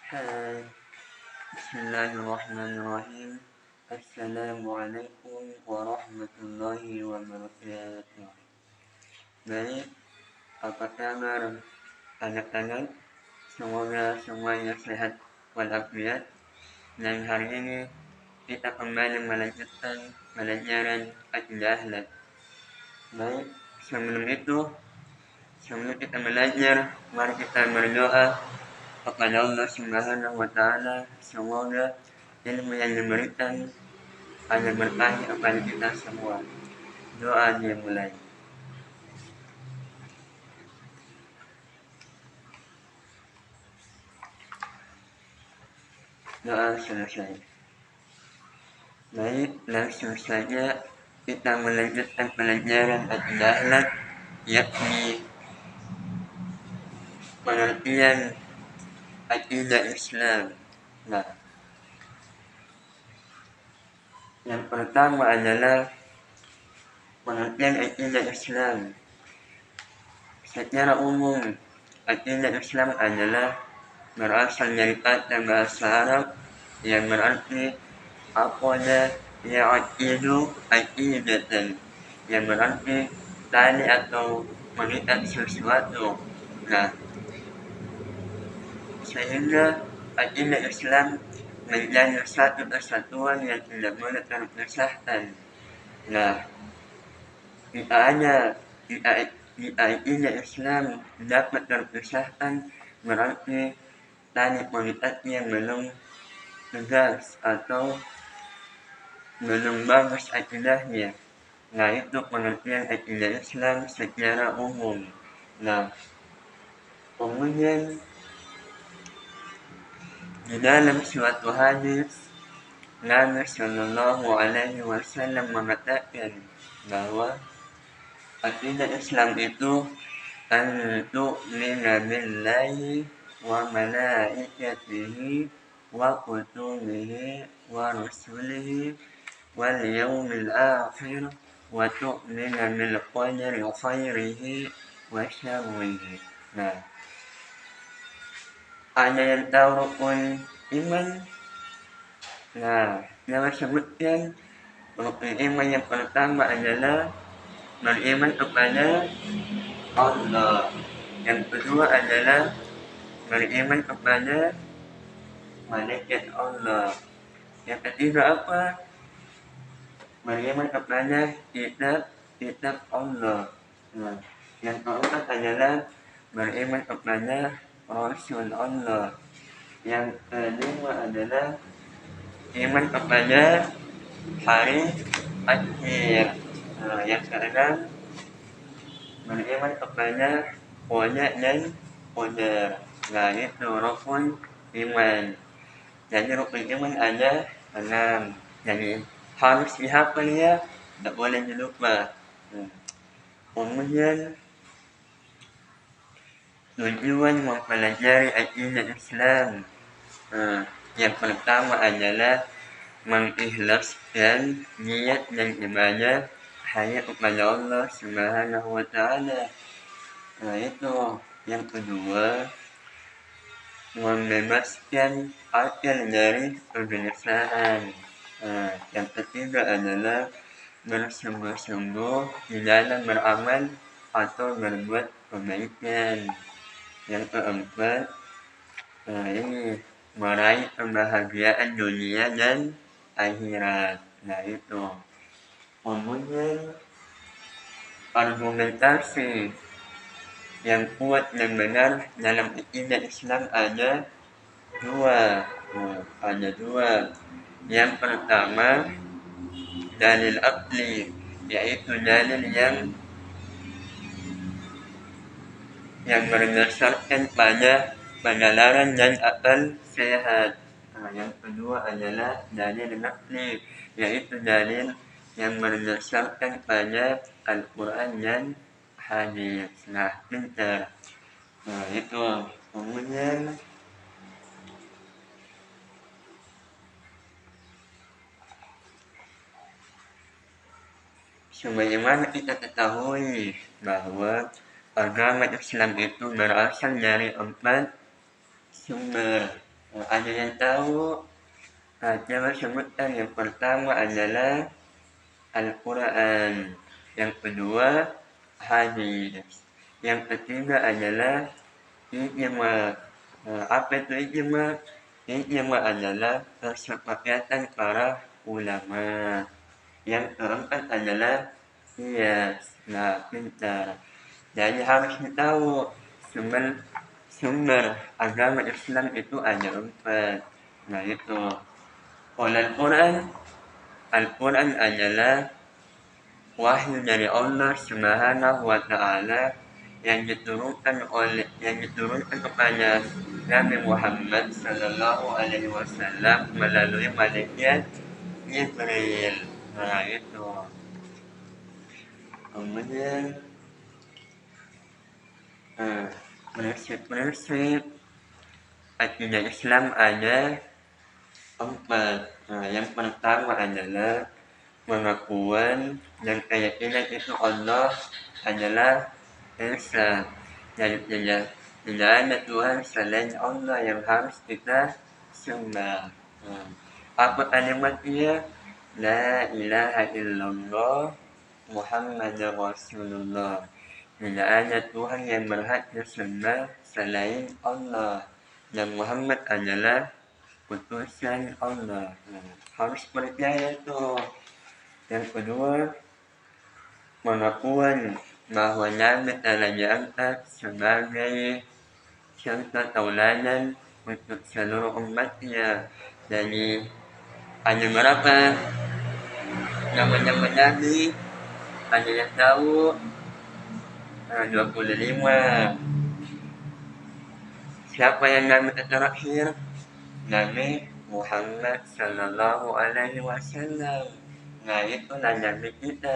Hai, Bismillahirrahmanirrahim. Assalamualaikum warahmatullahi wabarakatuh. Baik, apa kabar anak-anak? Semoga semuanya sehat walafiat. Dan hari ini kita kembali melanjutkan pelajaran Al-Jahlat. Baik, sebelum kita belajar, mari kita berdoa kepada Allah Subhanahu wa Ta'ala. Semoga ilmu yang diberikan akan berkah kepada kita semua. Doa dimulai. Doa selesai. Baik, langsung saja kita melanjutkan pelajaran Al-Jahlat, yakni pengertian akidah Islam. Nah, yang pertama adalah pengertian akidah Islam. Secara umum, akidah Islam adalah berasal dari kata bahasa Arab yang berarti aqada ya'qidu aqidatan, yang berarti tali atau mengikat sesuatu. Nah, sehingga akidah Islam menjadi satu kesatuan yang tidak boleh terpisahkan. Nah, jika akidah Islam dapat terpisahkan, berarti tali pengikatnya belum tegas atau belum bagus akidahnya. Nah, itu pengertian akidah Islam secara umum. Nah, kemudian di dalam suatu hadis, Nabi Shallallahu Alaihi Wasallam mengatakan bahwa akidah Islam itu an tu'mina billahi wa malaikatihi wa kutubihi wa rusulihi wal yawmil akhir wa tu'mina bil qadari khairihi wa syarrihi. Nah, ada yang tahu rukun iman? Nah, yang disebutkan rukun iman yang pertama adalah beriman kepada Allah. Yang kedua adalah beriman kepada malaikat Allah. Yang ketiga apa? Beriman kepada kitab Allah. Nah, yang keempat adalah beriman kepada Rasul Allah. Yang kelima adalah iman kepada hari akhir. Nah, yang keenam beriman kepada qada dan qadar. Nah, itu rukun iman. Jadi rukun iman ada 6. Jadi harus dihafal ya, tidak boleh dilupa. Kemudian tujuan mempelajari akidah Islam. Yang pertama adalah mengikhlaskan niat dan ibadah hanya kepada Allah Subhanahu wa Ta'ala. Nah, itu. Yang kedua, membebaskan akal dari kegelisahan. Yang ketiga adalah bersungguh-sungguh di dalam beramal atau berbuat kebaikan. Yang keempat, ini meraih kebahagiaan dunia dan akhirat. Nah, itu. Kemudian argumentasi yang kuat dan benar dalam akidah Islam ada dua. Yang pertama, dalil aqli, yaitu dalil yang berdasarkan pada penalaran dan akal sehat. Yang kedua adalah dalil naqli, yaitu dalil yang berdasarkan pada Al-Quran dan hadis. Nah, pintar. Nah, itu. Kemudian sebagaimana kita ketahui bahwa agama Islam itu berasal dari 4 sumber. Ada yang tahu cara sebutan yang pertama adalah Al-Quran, yang kedua hadis, yang ketiga adalah ijma. Apa itu ijma? Ijma adalah kesepakatan para ulama. Yang keempat adalah qiyas. Nah, pintar. Jadi harus tahu sumber agama Islam itu ada 4. Nah itu. Al-Quran adalah wahyu dari Allah Subhanahu wa Ta'ala yang diturunkan kepada Nabi Muhammad Sallallahu Alaihi Wasallam melalui malaikat Jibril. Nah itu. Kemudian prinsip-prinsip akidah Islam ada 4. Yang pertama adalah pengakuan dan keyakinan itu Allah adalah Esa. Jadi tidak ada Tuhan selain Allah yang harus kita sembah. Apa kalimatnya? La ilaha illallah Muhammadur Rasulullah. Tidak ada Tuhan yang berhak disembah selain Allah, dan Muhammad adalah putusan Allah. Harus percaya tuh. Yang kedua, pengakuan bahwa Nabi telah diangkat sebagai contoh tauladan untuk seluruh umatnya. Jadi ada berapa nama-nama Nabi? Ada yang tahu? 25. Siapa yang Nabi terakhir? Nabi Muhammad Sallallahu Alaihi Wasallam. Nah itulah Nabi kita.